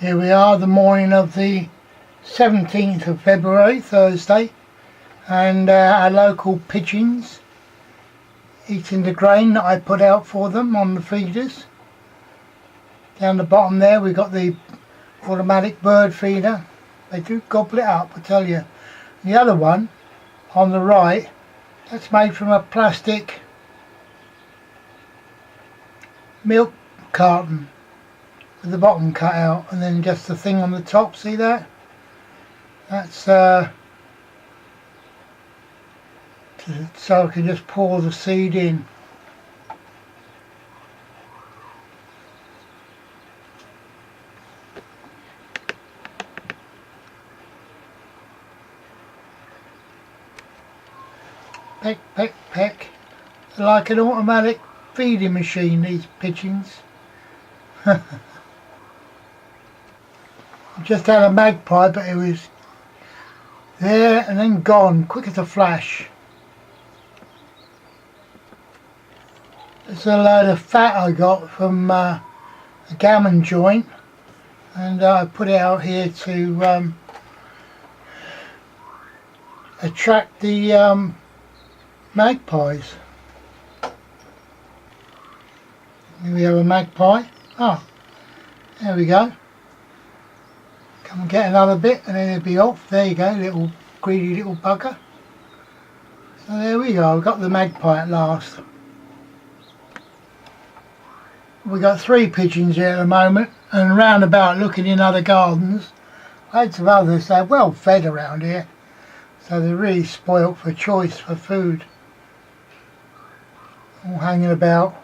Here we are, the morning of the 17th of February, Thursday, and our local pigeons eating the grain that I put out for them on the feeders. Down the bottom there we've got the automatic bird feeder. They do gobble it up, I tell you. The other one on the right, that's made from a plastic milk carton with the bottom cut out, and then just the thing on the top, see that? That's so I can just pour the seed in. Peck, peck, peck. They're like an automatic feeding machine, these pigeons. Just had a magpie, but it was there and then gone, quick as a flash. It's a load of fat I got from a gammon joint, and I put it out here to attract the magpies. Here we have a magpie. Oh, there we go. Come and get another bit and then it'll be off. There you go, little greedy little bugger. So there we go, I've got the magpie at last. We've got 3 pigeons here at the moment, and round about looking in other gardens, loads of others. They're well fed around here, so they're really spoilt for choice for food. All hanging about.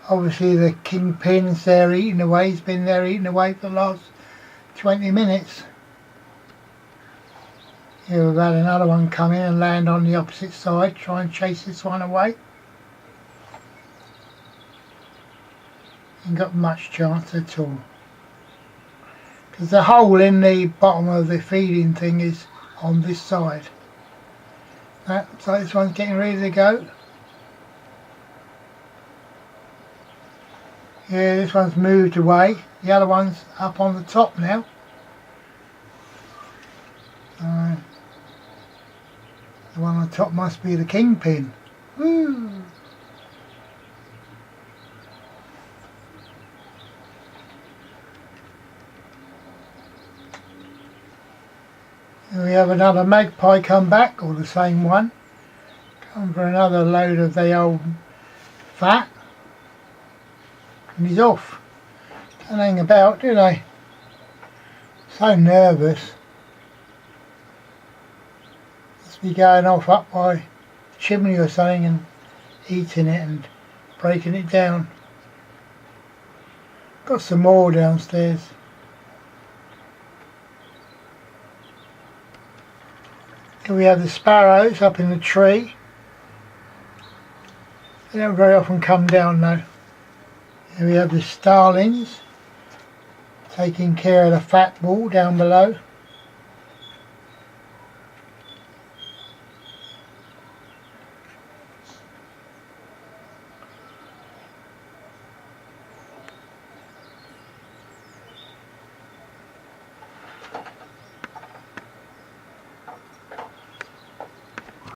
Obviously the kingpin's there eating away. He's been there eating away for the last 20 minutes. Here we've had another one come in and land on the opposite side, try and chase this one away. Ain't got much chance at all, because the hole in the bottom of the feeding thing is on this side. So this one's getting ready to go. Yeah, this one's moved away. The other one's up on the top now. The one on top must be the kingpin. Woo! Here we have another magpie come back, or the same one. Come for another load of the old fat. And he's off. Don't hang about, do they? So nervous. Must be going off up by the chimney or something and eating it and breaking it down. Got some more downstairs. Here we have the sparrows up in the tree. They don't very often come down though. Here we have the starlings taking care of the fat ball down below.